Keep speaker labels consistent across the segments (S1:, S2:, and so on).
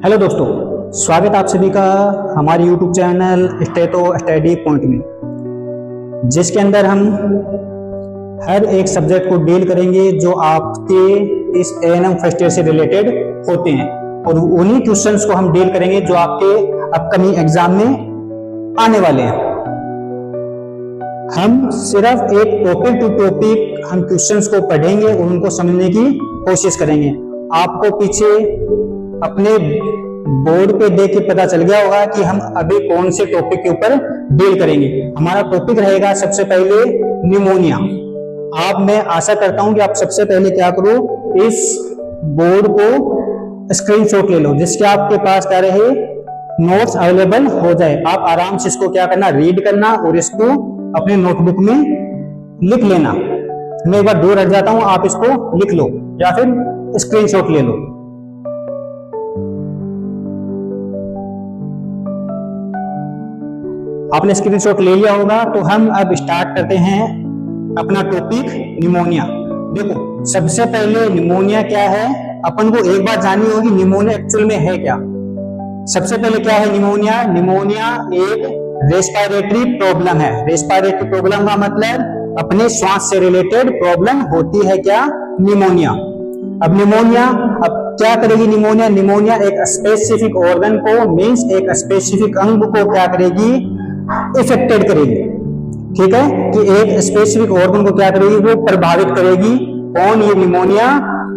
S1: Hello दोस्तों, स्वागत आप सभी का हमारे YouTube चैनल स्टेटो स्टडी पॉइंट में, जिसके अंदर हम हर एक सब्जेक्ट को डील करेंगे जो आपके इस एएनएम फर्स्ट ईयर से रिलेटेड होते हैं और उन्हीं क्वेश्चंस को हम डील करेंगे जो आपके अपकमिंग एग्जाम में आने वाले हैं। हम सिर्फ एक टॉपिक टू टॉपिक हम क्वेश्चंस को पढ़ेंगे और उनको समझने की कोशिश करेंगे। आपको पीछे अपने बोर्ड पे देख के पता चल गया होगा कि हम अभी कौन से टॉपिक के ऊपर डील करेंगे। हमारा टॉपिक रहेगा सबसे पहले निमोनिया। मैं आशा करता हूं कि आप सबसे पहले क्या करो, इस बोर्ड को स्क्रीनशॉट ले लो, जिसके आपके पास क्या रहे नोट्स अवेलेबल हो जाए। आप आराम से इसको क्या करना, रीड करना और इसको अपने नोटबुक में लिख लेना। मैं एक बार दूर हट जाता हूं, आप इसको लिख लो या फिर स्क्रीनशॉट ले लो। आपने स्क्रीनशॉट ले लिया होगा, तो हम अब स्टार्ट करते हैं अपना टॉपिक निमोनिया। देखो, सबसे पहले निमोनिया क्या है अपन को एक बार जाननी होगी, निमोनिया एक्चुअल में है क्या। सबसे पहले क्या है निमोनिया? निमोनिया एक रेस्पिरेटरी प्रॉब्लम है। रेस्पिरेटरी प्रॉब्लम का मतलब अपने श्वास से रिलेटेड प्रॉब्लम होती है क्या, निमोनिया। अब निमोनिया अब क्या करेगी निमोनिया? निमोनिया एक स्पेसिफिक ऑर्गन को मींस एक स्पेसिफिक अंग को क्या करेगी, इफेक्टेड करेगी। ठीक है, कि एक स्पेसिफिक ऑर्गन को क्या करेगी, वो प्रभावित करेगी। कौन? ये निमोनिया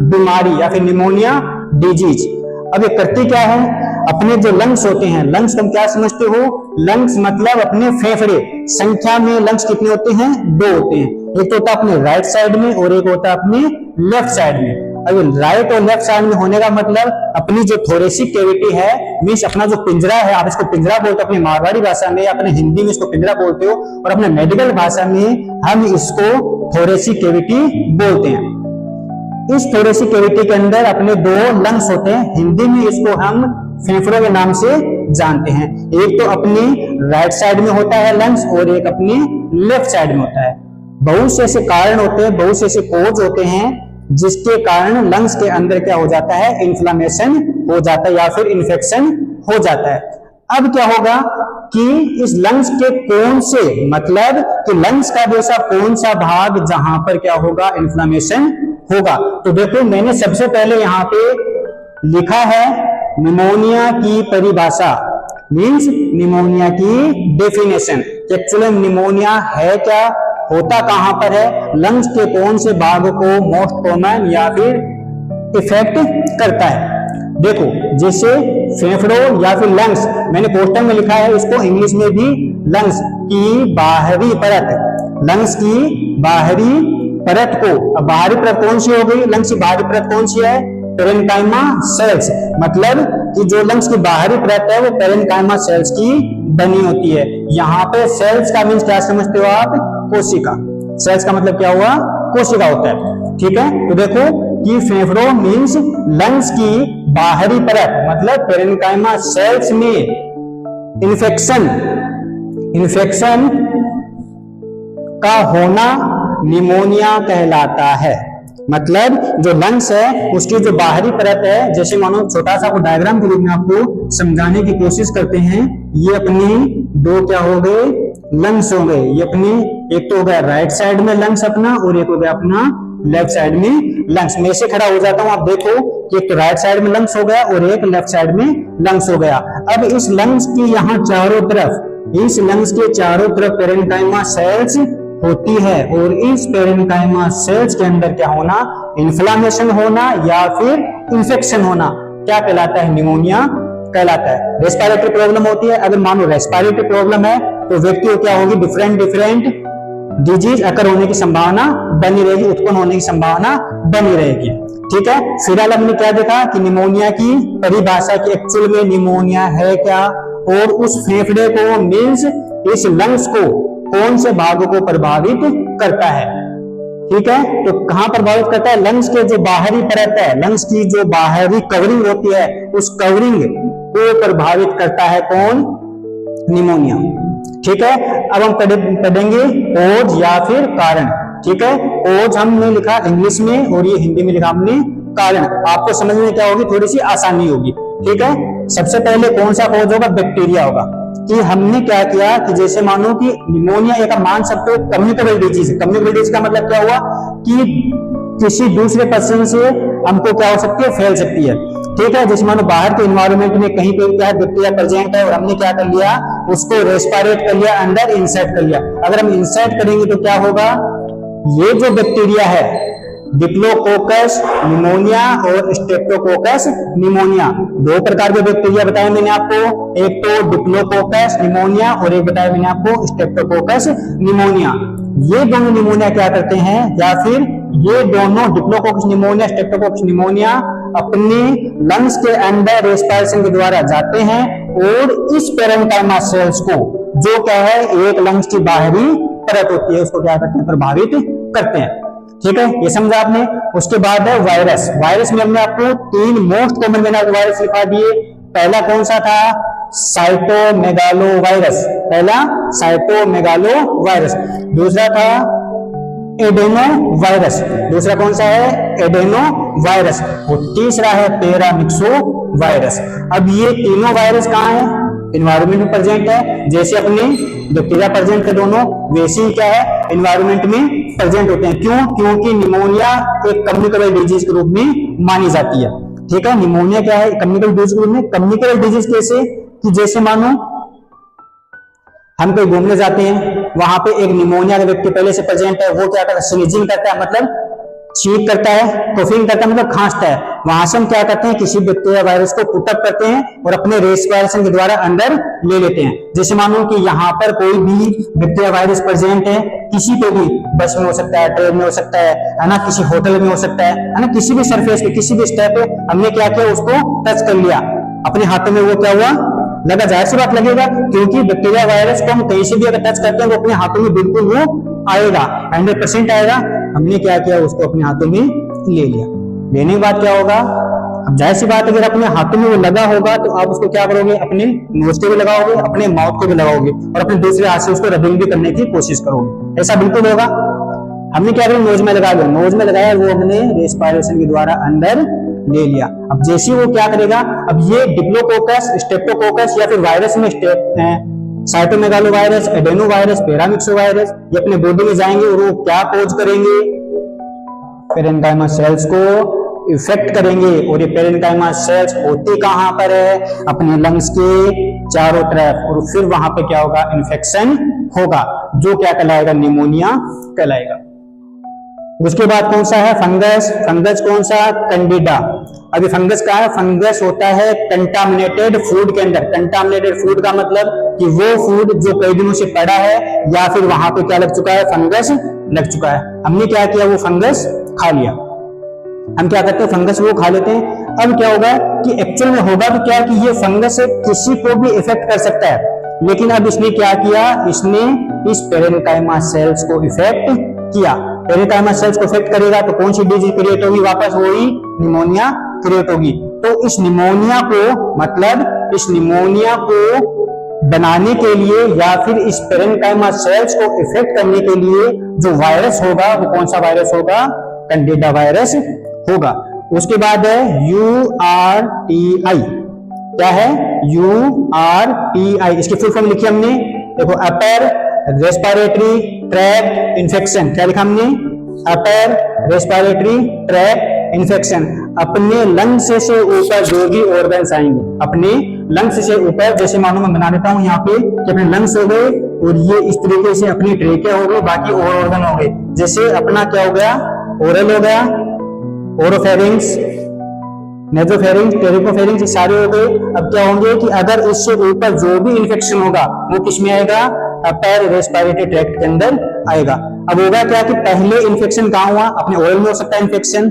S1: बीमारी या फिर निमोनिया डिजीज। अब ये करती क्या है? अपने जो लंग्स होते हैं, लंग्स तुम क्या समझते हो? लंग्स मतलब अपने फेफड़े। संख्या में लंग्स कितने होते हैं? 2 होते हैं। एक तो होता है अपने राइट साइड में और एक होता है अपने लेफ्ट साइड में। अब राइट और लेफ्ट साइड में होने का मतलब अपनी जो थोरेसिक कैविटी है, मींस अपना जो पिंजरा है, आप इसको पिंजरा बोलते हो अपनी मारवाड़ी भाषा में, अपने हिंदी में इसको पिंजरा बोलते हो और अपने मेडिकल भाषा में हम इसको थोरेसिक कैविटी बोलते हैं। इस थोरेसिक कैविटी के अंदर अपने 2 लंग्स होते हैं। हिंदी में इसको हम फेफड़ों के नाम से जानते हैं। एक तो अपनी राइट साइड में होता है लंग्स और एक अपनी लेफ्ट साइड में होता है। बहुत से ऐसे कारण होते हैं, बहुत से ऐसे कॉज होते हैं जिसके कारण लंग्स के अंदर क्या हो जाता है, इन्फ्लेमेशन हो जाता है या फिर इन्फेक्शन हो जाता है। अब क्या होगा कि इस लंग्स के कौन से, मतलब कि लंग्स का जैसा कौन सा भाग जहां पर क्या होगा, इन्फ्लेमेशन होगा। तो देखो, मैंने सबसे पहले यहाँ पे लिखा है निमोनिया की परिभाषा, मींस निमोनिया की डेफिनेशन। एक्चुअली निमोनिया है क्या, होता कहां पर है, लंग्स के कौन से भाग को मोस्ट कॉमन या फिर इफेक्ट करता है। देखो, जैसे फेफड़ों या फिर लंग्स, मैंने पोस्टर में लिखा है इसको इंग्लिश में भी, लंग्स की बाहरी परत। लंग्स की बाहरी परत को, अब बाहरी परत कौन सी हो गई, लंग्स की बाहरी परत कौन सी है, पेरेन्काइमा सेल्स। मतलब कि जो लंग्स की बाहरी परत है वो पेरेन्काइमा सेल्स की बनी होती है। यहाँ पे सेल्स का मीन्स क्या समझते हो आप, कोशिका। सेल्स का मतलब क्या हुआ, कोशिका होता है। ठीक है, तो देखो कि फेफड़ों मींस लंग्स की बाहरी परत मतलब पेरेन्काइमा सेल्स में इन्फेक्शन का होना निमोनिया कहलाता है। मतलब जो लंग्स है उसकी जो बाहरी परत है, जैसे मानो छोटा सा डायग्राम के रूप में आपको समझाने की कोशिश करते हैं। ये अपनी 2 क्या हो गए, लंग्स हो गए। ये अपनी एक तो हो गया राइट साइड में लंग्स अपना और एक हो गया अपना लेफ्ट साइड में लंग्स। मैं से खड़ा हो जाता हूं, आप देखो कि एक तो राइट साइड में लंग्स हो गया और एक लेफ्ट साइड में लंग्स हो गया। अब इस लंग्स की यहाँ चारों तरफ, इस लंग्स के चारों तरफ पेरेन्काइमा सेल्स होती है और इस पेरेन्काइमा सेल्स के अंदर क्या होना, इन्फ्लेमेशन होना या फिर इन्फेक्शन होना क्या कहलाता है, निमोनिया कहलाता है। रेस्पिरेटरी प्रॉब्लम होती है। अगर मानो रेस्पिरेटरी प्रॉब्लम है तो व्यक्ति को क्या होगी, डिफरेंट डिजीज अकर होने की संभावना बनी रहेगी, उत्पन्न होने की संभावना बनी रहेगी। ठीक है, फिलहाल हमने क्या देखा कि निमोनिया की परिभाषा की एक्चुअल में निमोनिया है क्या, और उस फेफड़े को मींस इस लंग्स को कौन से भागों को प्रभावित करता है। ठीक है, तो कहां प्रभावित करता है, लंग्स के जो बाहरी परत है, लंग्स की जो बाहरी कवरिंग होती है, उस कवरिंग को प्रभावित करता है कौन, निमोनिया। ठीक है, अब हम पढ़ेंगे कॉज या फिर कारण। ठीक है, कॉज हमने लिखा इंग्लिश में और ये हिंदी में लिखा हमने कारण। आपको समझने में क्या होगी, थोड़ी सी आसानी होगी। ठीक है, सबसे पहले कौन सा कॉज होगा? बैक्टीरिया होगा। कि हमने क्या किया कि जैसे मानो कि निमोनिया एक मान सकते हो कम्युनिकेबल डिजीज है। कम्युनिकेबल डिजीज का मतलब क्या हुआ कि किसी दूसरे पर्सन से हमको क्या हो सकती है? फैल सकती है। ठीक है, जैसे मानो बाहर के इन्वायरमेंट में कहीं पे क्या बैक्टीरिया प्रेजेंट है और हमने क्या कर लिया? उसको रेस्पिरेट कर लिया, अंदर इंसर्ट कर लिया। अगर हम इंसर्ट करेंगे तो क्या होगा? ये जो बैक्टीरिया है डिप्लोकोकस निमोनिया और स्ट्रेप्टोकोकस निमोनिया, दो प्रकार के बैक्टीरिया बताए मैंने आपको, एक तो डिप्लोकोकस निमोनिया और एक बताया मैंने आपको स्ट्रेप्टोकोकस निमोनिया। ये दोनों निमोनिया क्या करते हैं, या फिर ये दोनों डिप्लोकोकस निमोनिया स्ट्रेप्टोकोकस निमोनिया अपने लंग्स के अंदर रेस्पिरेशन के द्वारा जाते हैं और इस पेरेन्काइमा सेल्स को, जो क्या है एक लंग्स की बाहरी परत होती है, उसको क्या करते हैं? प्रभावित करते हैं। ठीक है, ये समझा आपने। उसके बाद है वायरस। वायरस में हमने आपको 3 मोस्ट कॉमन मैंने वायरस लिखा दिए। पहला कौन सा था? Cytomegalo virus. पहला साइटोमेगालो वायरस। दूसरा था एडेनो वायरस। दूसरा कौन सा है? Adeno virus. और तीसरा है पैरामिक्सो वायरस। अब ये तीनों वायरस कहाँ है? इन्वायरमेंट में प्रेजेंट है। जैसे अपने बैक्टीरिया प्रेजेंट है दोनों, वैसे ही क्या है? इन्वायरमेंट में प्रेजेंट होते हैं। क्यों? क्योंकि निमोनिया एक कम्युनिकेबल डिजीज के रूप में मानी जाती है। ठीक है, निमोनिया क्या है? कम्युनिकेबल डिजीज के रूप में। कम्युनिकेबल डिजीज कैसे? कि जैसे मानो हम कहीं घूमने जाते हैं, वहां पे एक निमोनिया का व्यक्ति पहले से प्रेजेंट है, वो क्या करता है? स्नीजिंग करता है, मतलब छींक करता है, कोफिंग करता है, मतलब खांसता है। वहां से हम क्या करते हैं? किसी बैक्टीरिया वायरस को पुटअप करते हैं और अपने रेस्पिरेशन के द्वारा अंदर ले लेते हैं। जैसे मानो कि यहाँ पर कोई भी बैक्टीरिया वायरस प्रेजेंट है, किसी पे भी, बस में हो सकता है, ट्रेन में हो सकता है ना, किसी होटल में हो सकता है ना, किसी भी सरफेस पे, किसी भी स्टेप पे हमने क्या किया? उसको टच कर लिया अपने हाथों में, वो क्या हुआ? लगा। जाहिर सी बात लगेगा, क्योंकि बैक्टीरिया वायरस को हम कहीं से भी अगर टच करते हैं वो अपने हाथों में बिल्कुल वो आएगा, 100% आएगा। हमने क्या किया? उसको अपने हाथों में ले लिया। लेने के बाद क्या होगा? अब जाहिर सी बात, अगर अपने हाथों में वो लगा होगा तो आप उसको क्या करोगे? अपने नोज पे भी लगाओगे, अपने माउथ को भी लगाओगे और अपने दूसरे हाथ से उसको रबिंग भी करने की कोशिश करोगे। ऐसा बिल्कुल होगा। हमने क्या किया? नोज में लगा लिया। नोज में लगाया, वो हमने रेस्पिरेशन के द्वारा अंदर ले लिया। अब जैसे वो क्या करेगा? अब ये डिप्लोकोकस स्ट्रेप्टोकोकस या फिर वायरस में cytomegalo virus, adeno virus, paramyxo virus, ये अपने बॉडी में जाएंगे और वो क्या कोज करेंगे? पेरेन्काइमा सेल्स को इफेक्ट करेंगे। और ये पेरेन्काइमा सेल्स होती कहां पर है? अपने लंग्स के चारों तरफ। और फिर वहां पे क्या होगा? इन्फेक्शन होगा, जो क्या कहलाएगा? निमोनिया कहलाएगा। उसके बाद कौन सा है? फंगस। फंगस कौन सा? कैंडिडा। अभी फंगस का है? फंगस होता है कंटामिनेटेड फूड के अंदर। कंटामिनेटेड फूड का मतलब कि वो फूड जो कई दिनों से पड़ा है या फिर वहां पे क्या लग चुका है? फंगस लग चुका है। हमने क्या किया? वो फंगस खा लिया। हम क्या करते हैं? फंगस वो खा लेते हैं। अब क्या होगा कि एक्चुअल में होगा तो क्या कि ये फंगस किसी को भी इफेक्ट कर सकता है, लेकिन अब इसने क्या किया? इसने इस पेरेन्काइमा सेल्स को इफेक्ट किया। पेरेन्काइमा सेल्स को इफेक्ट करेगा तो कौन सी डिजीज क्रिएट होगी? वापस वही निमोनिया क्रिएट होगी। तो इस निमोनिया को, मतलब इस निमोनिया को बनाने के लिए या फिर इस पेरेन्काइमा सेल्स को इफेक्ट करने के लिए जो वायरस होगा वो कौन सा वायरस होगा? कैंडिडा वायरस होगा। उसके बाद है URTI। क्या है? URTI। इसकी फुल फॉर्म लिखी हमने, देखो, अपर रेस्पिरेटरी ट्रैक्ट इन्फेक्शन। क्या लिखा हमने? Upper respiratory tract infection. अपने लंग्स से ऊपर जो भी ऑर्गन्स आएंगे, अपने लंग्स से ऊपर, जैसे मानो मैं बना देता हूं यहाँ पे कि अपने लंग्स हो गए और ये इस तरीके से अपनी ट्रेकिया हो गई, बाकी और ऑर्गन हो गए। जैसे अपना क्या हो गया? ओरल हो गया, ओरोफेरिंग्स, नेजोफेरिंग्स, टेरिकोफेरिंग्स, ये सारे हो गए। अब क्या होंगे कि अगर इससे ऊपर जो भी इन्फेक्शन होगा वो किसमें आएगा? अपर रेस्पिरेटरी ट्रैक्ट के अंदर आएगा। अब होगा क्या कि पहले इन्फेक्शन कहां हुआ? अपने ओरल में हो सकता है इन्फेक्शन,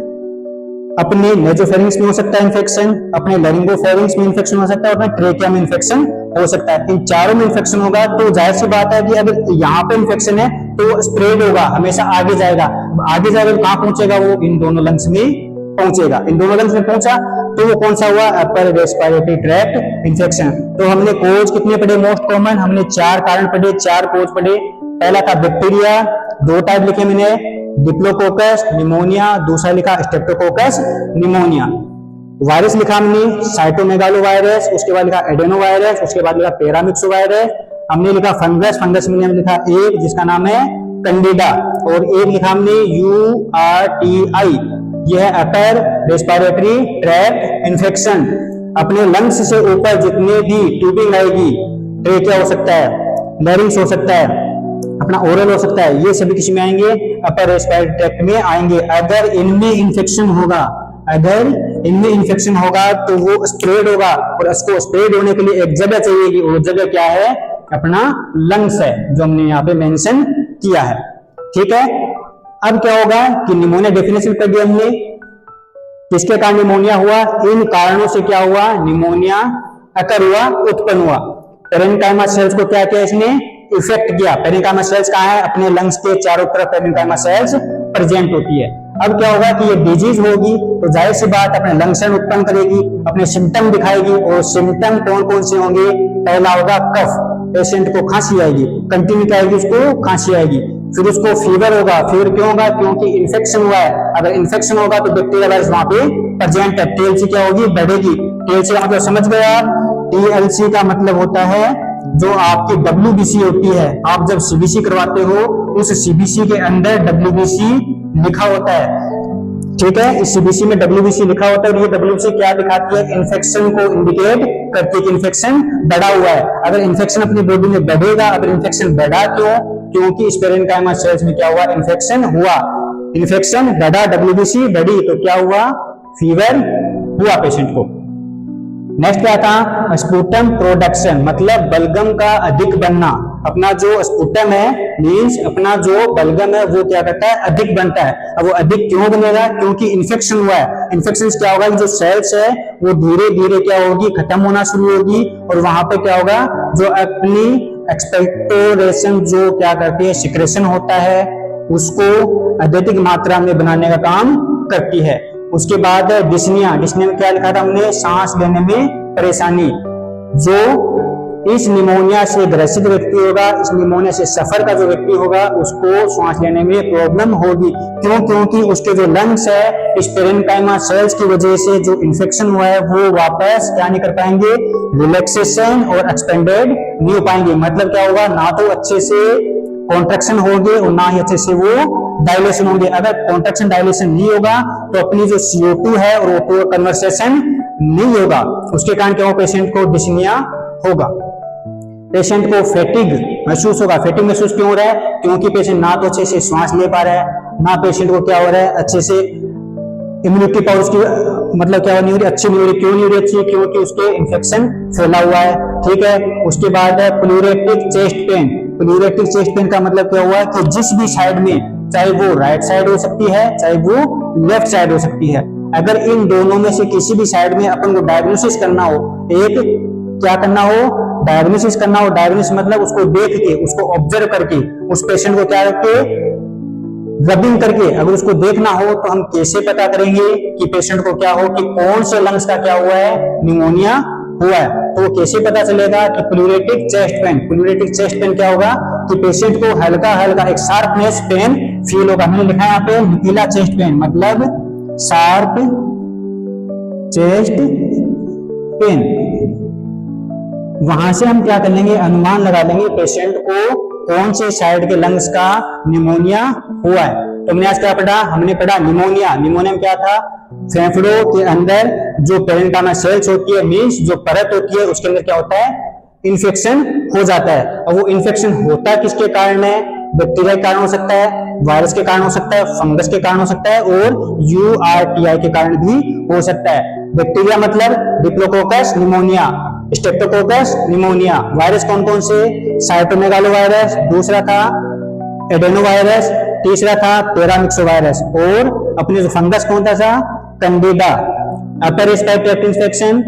S1: अपने नेजोफेरिंग्स में हो सकता है इन्फेक्शन, अपने लैरिंगोफेरिंग्स में इन्फेक्शन हो सकता है, अपने ट्रेकिया में इन्फेक्शन हो सकता है। इन चारों में इन्फेक्शन होगा तो जाहिर सी बात है कि अगर यहाँ पे इन्फेक्शन है तो स्प्रेड होगा, हमेशा आगे जाएगा। आगे जाएगा तो कहां पहुंचेगा? वो इन दोनों लंग्स में पहुंचेगा। इन दोनों लंग्स में पहुंचा तो वो कौन सा हुआ? Upper respiratory tract infection. तो हमने कोज कितने पढ़े? मोस्ट कॉमन हमने 4 कारण पढ़े, 4 कोज पढ़े। पहला था बैक्टीरिया, 2 टाइप लिखे मैंने, डिप्लोकोकस निमोनिया, दूसरा लिखा स्ट्रेप्टोकोकस निमोनिया। वायरस लिखा हमने साइटोमेगालो वायरस, उसके बाद लिखा एडेनो वायरस, उसके बाद लिखा पैरामिक्सो वायरस, हमने लिखा फंगस, फंगस में हमने लिखा एक जिसका नाम है कैंडिडा, और एक लिखा हमने URTI, यह है अपर रेस्पिरेटरी ट्रैक्ट इन्फेक्शन। अपने लंग्स से ऊपर जितने भी ट्यूबिंग आएगी, ट्रेकिया हो सकता है, लैरिंग्स हो सकता है, अपना ओरल हो सकता है, ये सभी किसी में आएंगे, अपर रेस्पिरेटरी ट्रैक्ट में आएंगे। अगर इनमें इंफेक्शन होगा, अगर इनमें इंफेक्शन होगा तो वो स्प्रेड होगा, और इसको स्प्रेड होने के लिए एक जगह चाहिएगी, वो जगह क्या है, अपना लंग्स है, जो हमने यहाँ पे मेंशन किया है। ठीक है, अब क्या होगा कि निमोनिया डेफिनेशन कर दिया हमने, किसके कारण निमोनिया हुआ, इन कारणों से क्या हुआ, निमोनिया अकर हुआ, उत्पन्न हुआ। पेरेन्काइमा सेल्स को क्या किया इसने, इफेक्ट किया। पेरेन्काइमा सेल्स कहाँ है, अपने लंग्स के चारों तरफ पेरेन्काइमा सेल्स प्रेजेंट होती है। अब क्या होगा कि ये डिजीज होगी तो जाहिर सी बात अपने लंग्सन उत्पन्न करेगी, अपने सिम्टम दिखाएगी, और सिम्टम कौन कौन से होंगे, पहला होगा कफ, पेशेंट को खांसी आएगी, कंटिन्यू क्या आएगी, उसको खांसी आएगी, फिर उसको फीवर होगा। फीवर क्यों होगा, क्योंकि इन्फेक्शन हुआ है। अगर इन्फेक्शन होगा तो बैक्टीरिया वायरस वहां पे प्रेजेंट है, TLC क्या होगी, बढ़ेगी। TLC का मतलब समझ गए आप, TLC का मतलब होता है जो आपकी WBC होती है, आप जब CBC करवाते हो उस CBC के अंदर WBC लिखा होता है। ठीक है, इस CBC में WBC लिखा होता है, और ये WBC क्या दिखाती है, इन्फेक्शन को इंडिकेट करती है कि इन्फेक्शन बढ़ा हुआ है। अगर इन्फेक्शन अपनी बॉडी में बढ़ेगा, अगर इन्फेक्शन बढ़ा क्यों, क्योंकि इस पेरेन्काइमा सेल्स में क्या हुआ, इन्फेक्शन हुआ, इन्फेक्शन बढ़ा, WBC बढ़ी तो क्या हुआ, फीवर हुआ पेशेंट को। नेक्स्ट क्या था, स्पुटम प्रोडक्शन, मतलब बलगम का अधिक बनना। अपना जो स्पुटम है मींस अपना जो बलगम है वो क्या करता है, अधिक बनता है। अब वो अधिक क्यों बनेगा, क्योंकि इन्फेक्शन हुआ है। इन्फेक्शन क्या होगा, जो सेल्स है वो धीरे धीरे क्या होगी, खत्म होना शुरू होगी, और वहां पे क्या होगा, जो अपनी एक्सपेक्टोरेशन जो क्या करती है, सिक्रेशन होता है, उसको अधिक मात्रा में बनाने का काम करती है। उसके बाद डिस्निया, डिस्निया में क्या लिखा था हमने, सांस लेने में परेशानी। जो इस निमोनिया से ग्रसित व्यक्ति होगा, इस निमोनिया से सफर का जो व्यक्ति होगा, उसको सांस लेने में प्रॉब्लम होगी। क्यों, क्योंकि उसके जो लंग्स है इस पेरेन्काइमा सेल्स की वजह से जो इन्फेक्शन हुआ है वो वापस क्या नहीं कर पाएंगे, रिलैक्सेशन और एक्सपेंडेड नहीं हो पाएंगे। मतलब क्या होगा, ना तो अच्छे से कॉन्ट्रैक्शन होंगे और ना ही अच्छे से वो डायलेशन होंगे। अगर कॉन्ट्रैक्शन डायलेशन नहीं होगा तो अपनी जो CO2 है और O2 कन्वर्सेशन नहीं होगा, उसके कारण क्या हो, पेशेंट को डिस्निया होगा। पेशेंट को फैटिग महसूस होगा। फैटिग महसूस क्यों हो रहा है, क्योंकि पेशेंट ना तो अच्छे से श्वास ले पा रहा है, ना पेशेंट को क्या हो रहा है, अच्छे से इम्यूनिटी पावर उसकी मतलब क्या नहीं हो रही, अच्छी नहीं हो रही। क्यों नहीं हो रही अच्छी, क्योंकि उसके इन्फेक्शन फैला हुआ है। ठीक है, उसके बाद है प्लूरेटिक चेस्ट पेन। प्लूरेटिक चेस्ट पेन का मतलब क्या हुआ कि जिस भी साइड में, चाहे वो राइट साइड हो सकती है, चाहे वो लेफ्ट साइड हो सकती है, अगर इन दोनों में से किसी भी साइड में अपन को डायग्नोसिस करना हो, एक क्या करना हो, डायग्नोसिस करना हो। डायग्नोसिस मतलब उसको देख के, उसको ऑब्जर्व करके, उस पेशेंट को क्या करके रबिंग करके अगर उसको देखना हो तो हम कैसे पता करेंगे कि पेशेंट को क्या हो, कि कौन से लंग्स का क्या हुआ है, निमोनिया हुआ है। तो वो कैसे पता चलेगा कि प्लूरेटिक चेस्ट पेन। प्लूरेटिक चेस्ट पेन क्या होगा कि पेशेंट को हल्का हल्का एक शार्पनेस पेन फील होगा। हमने लिखा है यहाँ पे नुकीला चेस्ट पेन, मतलब शार्प चेस्ट पेन। वहां से हम क्या कर लेंगे, अनुमान लगा लेंगे पेशेंट को कौन से साइड के लंग्स का निमोनिया हुआ है। तो हमने आज क्या पढ़ा, हमने पढ़ा निमोनिया। निमोनिया में क्या था, फेफड़ों के अंदर जो पेरेन्काइमा सेल्स होती है, मींस जो परत होती है, उसके अंदर क्या होता है, इन्फेक्शन हो जाता है। और वो इन्फेक्शन होता किसके कारण है, बैक्टीरिया के कारण हो सकता है, वायरस के कारण हो सकता है, फंगस के कारण हो सकता है, और URTI के कारण भी हो सकता है। बैक्टीरिया मतलब diplococcus pneumonia, Streptococcus pneumonia. Virus कौन कौन से, साइटोमेगालो वायरस, दूसरा था एडेनो वायरस, तीसरा था पैरामिक्सो वायरस, और अपने जो फंगस कौन था, Candida. Upper respiratory tract infection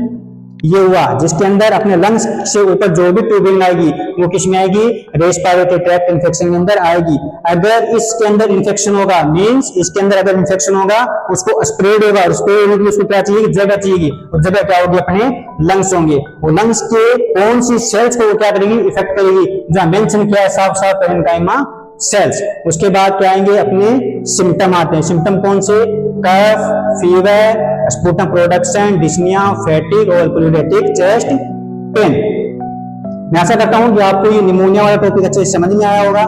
S1: ये हुआ जिसके अंदर अपने लंग्स से ऊपर जो भी ट्यूबिंग आएगी वो किसमें आएगी, रेस्पिरेटरी ट्रैक्ट इन्फेक्शन के अंदर आएगी। अगर इसके अंदर इन्फेक्शन होगा, मींस इसके अंदर अगर इन्फेक्शन होगा उसको स्प्रेड होगा, और स्प्रेड होने के लिए उसको क्या चाहिए, जगह चाहिए, और जगह क्या होगी, अपने लंग्स होंगे। वो लंग्स के कौन सी सेल्स को क्या करेगी, इफेक्ट करेगी, जो मेंशन किया है साफ साफ पेरेन्काइमा सेल्स। उसके बाद क्या आएंगे, अपने सिम्टम आते हैं। सिम्टम कौन से, cough, fever, sputum production, dyspnoea, fatigue और प्लूरेटिक चेस्ट पेन। मैं आशा करता हूं कि आपको ये निमोनिया वाला टॉपिक अच्छे से समझ में आया होगा।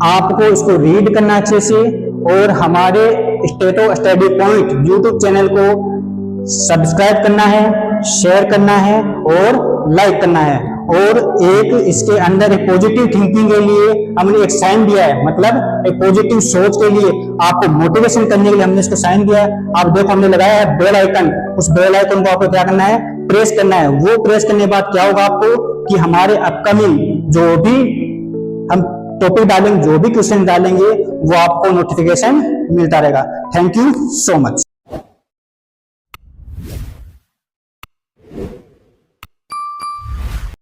S1: आपको इसको रीड करना अच्छे से, और हमारे स्टेटो स्टडी पॉइंट यूट्यूब चैनल को सब्सक्राइब करना है, शेयर करना है और लाइक करना है। और एक इसके अंदर एक पॉजिटिव थिंकिंग के लिए हमने एक साइन दिया है, मतलब एक पॉजिटिव सोच के लिए आपको मोटिवेशन करने के लिए हमने इसको साइन दिया है। आप देखो हमने लगाया है बेल आइकन, उस बेल आइकन को आपको क्या करना है, प्रेस करना है। वो प्रेस करने के बाद क्या होगा आपको, कि हमारे अपकमिंग जो भी हम टॉपिक डालेंगे, जो भी क्वेश्चन डालेंगे, वो आपको नोटिफिकेशन मिलता रहेगा। Thank you so much.